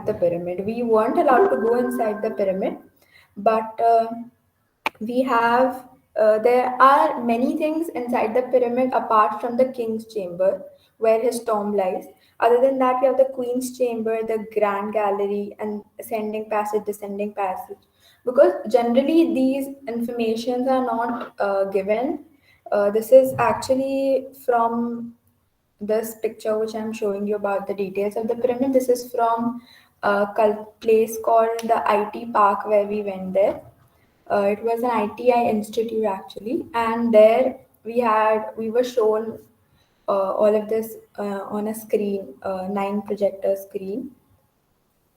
inside the pyramid. We weren't allowed to go inside the pyramid, but we have there are many things inside the pyramid apart from the king's chamber where his tomb lies. Other than that, we have the queen's chamber, the grand gallery, and ascending passage, descending passage. Because generally these informations are not given. This is actually from this picture which I'm showing you about the details of the pyramid. This is from a place called the IT Park where we went there. It was an ITI institute actually, and there we were shown all of this on a screen, 9 projector screen.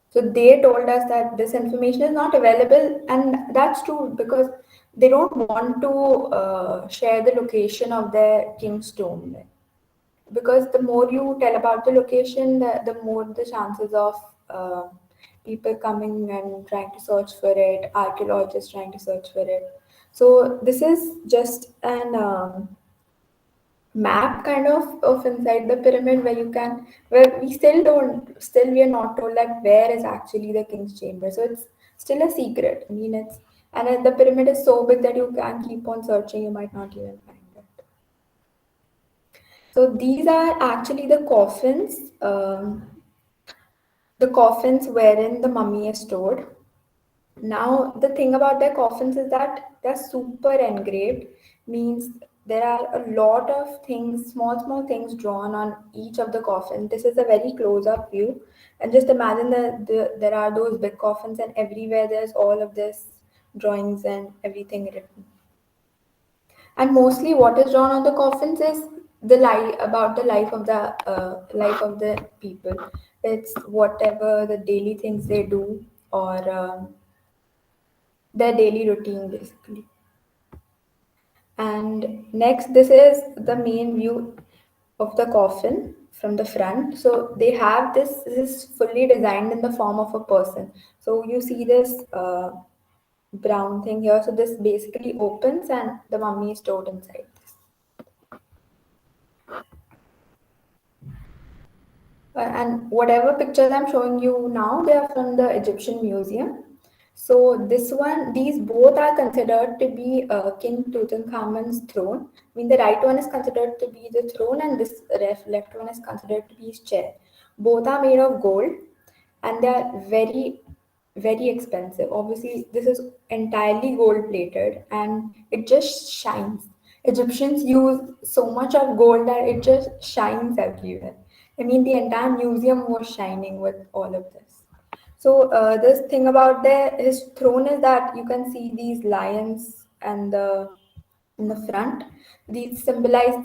So they told us that this information is not available, and that's true because they don't want to share the location of their king's tomb. Because the more you tell about the location, the more the chances of people coming and trying to search for it, archaeologists trying to search for it. So this is just an map kind of inside the pyramid where you can where we still don't still we are not told that where is actually the king's chamber. So it's still a secret. I mean it's and the pyramid is so big that you can keep on searching, you might not even find it. So these are actually the coffins wherein the mummy is stored. Now, the thing about their coffins is that they're super engraved, means there are a lot of things, small things drawn on each of the coffin. This is a very close-up view. And just imagine that there are those big coffins, and everywhere there's all of this drawings and everything written. And mostly, what is drawn on the coffins is the life about the life of the people. It's whatever the daily things they do or their daily routine, basically. And next, this is the main view of the coffin from the front. So they have this is fully designed in the form of a person. So you see this brown thing here. So this basically opens and the mummy is stored inside this. And whatever pictures I'm showing you now, they are from the Egyptian Museum. So these both are considered to be King Tutankhamun's throne. I mean, the right one is considered to be the throne, and this left one is considered to be his chair. Both are made of gold, and they are very, very expensive. Obviously, this is entirely gold plated, and it just shines. Egyptians use so much of gold that it just shines everywhere. I mean, the entire museum was shining with all of this. So this thing about his throne is that you can see these lions and in the front. These symbolize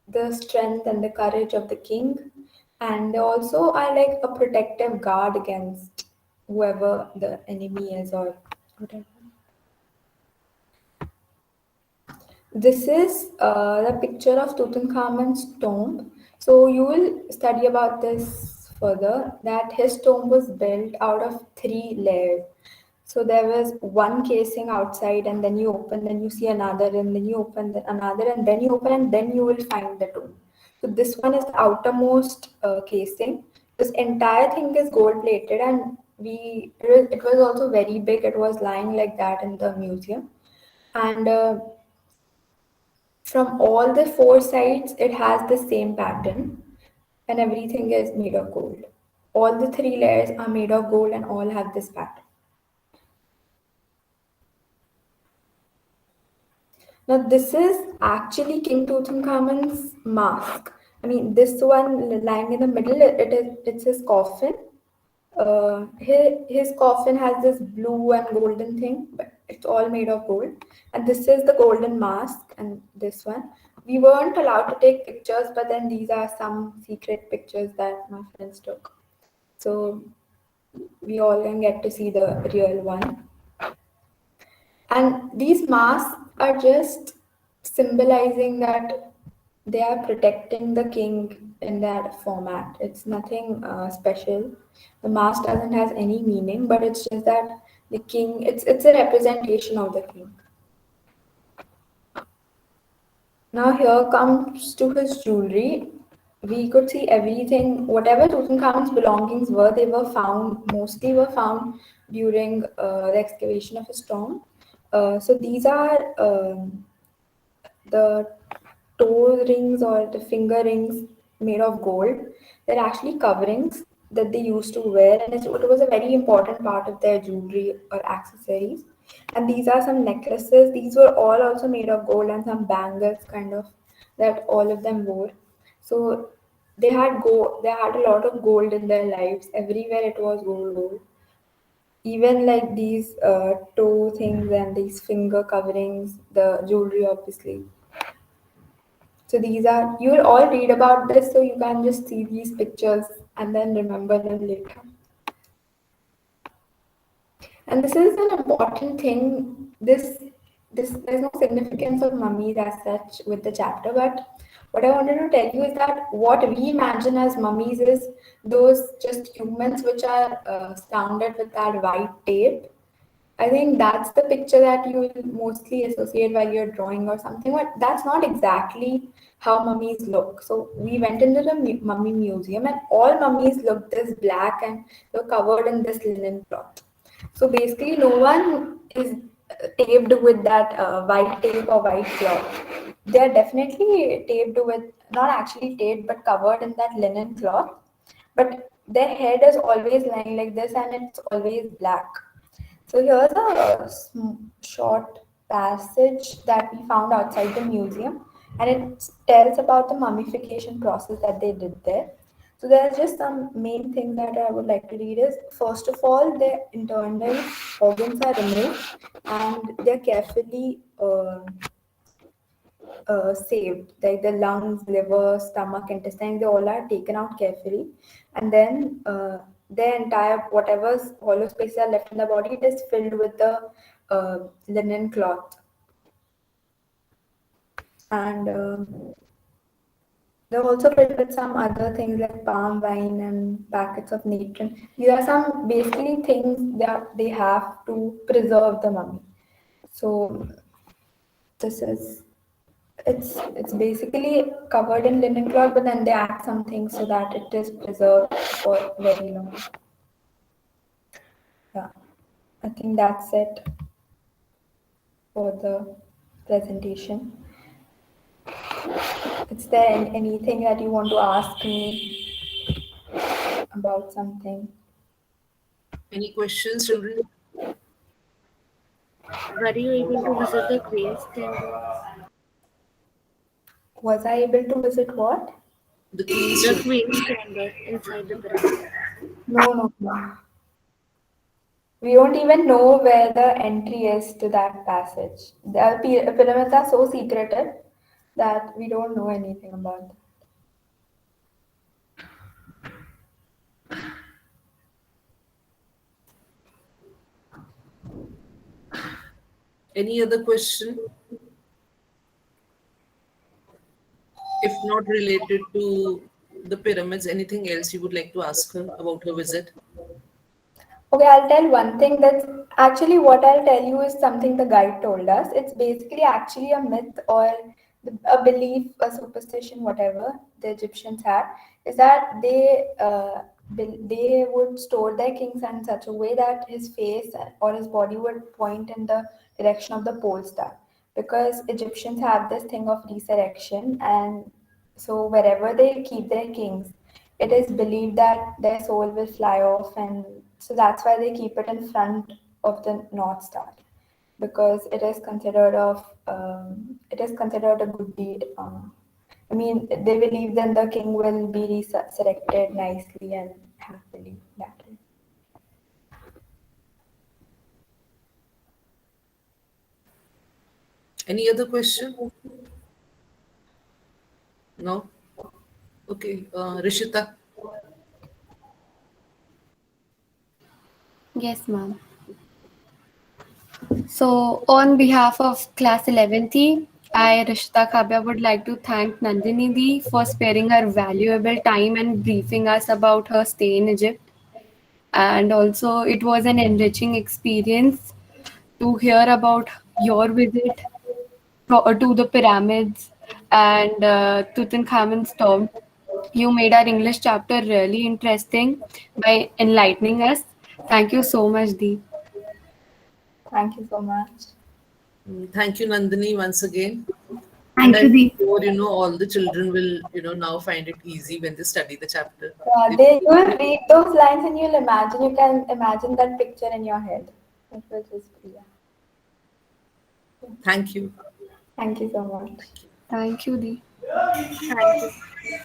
the strength and the courage of the king, and they also are like a protective guard against whoever the enemy is or whatever. This is the picture of Tutankhamun's tomb. So you will study about this further, that his tomb was built out of 3 layers. So there was one casing outside, and then you open, then you see another, and then you open another, and then you open, and then you will find the tomb. So this one is the outermost casing. This entire thing is gold plated, and it was also very big. It was lying like that in the museum, and from all the 4 sides, it has the same pattern, and everything is made of gold. All the 3 layers are made of gold and all have this pattern. Now, this is actually King Tutankhamun's mask. I mean, this one lying in the middle, it's his coffin. His coffin has this blue and golden thing, but it's all made of gold. And this is the golden mask, and this one. We weren't allowed to take pictures, but then these are some secret pictures that my friends took. So we all can get to see the real one. And these masks are just symbolizing that they are protecting the king in that format. It's nothing special. The mask doesn't have any meaning, but it's just that the king. It's a representation of the king. Now here comes to his jewelry. we could see everything, whatever Tutankhamun's belongings were, they were found, mostly were found during the excavation of his tomb. So these are the toe rings or the finger rings made of gold. They're actually coverings that they used to wear, and it was a very important part of their jewelry or accessories. And these are some necklaces. These were all also made of gold, and some bangles, kind of, that all of them wore. So they had gold. They had a lot of gold in their lives. Everywhere it was gold, gold. Even like these toe things and these finger coverings, the jewelry, obviously. So these are, you will all read about this, so you can just see these pictures and then remember them later. And this is an important thing. This there's no significance of mummies as such with the chapter, but what I wanted to tell you is that what we imagine as mummies is those just humans which are surrounded with that white tape. I think that's the picture that you will mostly associate while you're drawing or something, but that's not exactly how mummies look. So we went into the mummy museum, and all mummies looked this black and they were covered in this linen cloth. So basically, no one is taped with that white tape or white cloth. They are definitely taped with, not actually taped, but covered in that linen cloth. But their head is always lying like this, and it's always black. So here's a short passage that we found outside the museum, and it tells about the mummification process that they did there. So there's just some main things that I would like to read is, first of all, the internal organs are removed and they're carefully saved. Like the lungs, liver, stomach, intestine, they all are taken out carefully, and then the entire whatever's hollow spaces are left in the body, it is filled with the linen cloth, and they're also filled with some other things like palm wine and packets of natron. These are some basically things that they have to preserve the mummy. So this is, it's basically covered in linen cloth, but then they add something so that it is preserved for very long. Yeah, I think that's it for the presentation. Is there anything that you want to ask me about something? Any questions, children? Were you able to visit the Queen's Chamber? Was I able to visit what? The Queen's The Chamber. Queen's Chamber inside the pyramid. No, no, no. We don't even know where the entry is to that passage. The pyramids are so secretive that we don't know anything about them. Any other question? If not related to the pyramids, anything else you would like to ask her about her visit? Okay, I'll tell one thing that's actually, what I'll tell you is something the guide told us. It's basically actually a myth or a belief, a superstition, whatever the Egyptians had, is that they would store their kings in such a way that his face or his body would point in the direction of the pole star, because Egyptians have this thing of resurrection, and so wherever they keep their kings, it is believed that their soul will fly off, and so that's why they keep it in front of the North Star, because it is considered a good deed. I mean, they believe then the king will be resurrected nicely and happily that way. Any other question? No? Okay, Rishita. Yes, ma'am. So, on behalf of Class 11th, I, Rishita Khabya, would like to thank Nandini Di for sparing her valuable time and briefing us about her stay in Egypt. And also, it was an enriching experience to hear about your visit to the pyramids and Tutankhamun's tomb. You made our English chapter really interesting by enlightening us. Thank you so much, Dee. Thank you so much. Thank you, Nandini, once again. And Thank you, I'm Dee. sure, all the children will, now find it easy when they study the chapter. Yeah, They you will read those lines and you'll imagine, you can imagine that picture in your head. It will just be, yeah. Thank you. Thank you so much. Thank you, Dee. Thank you.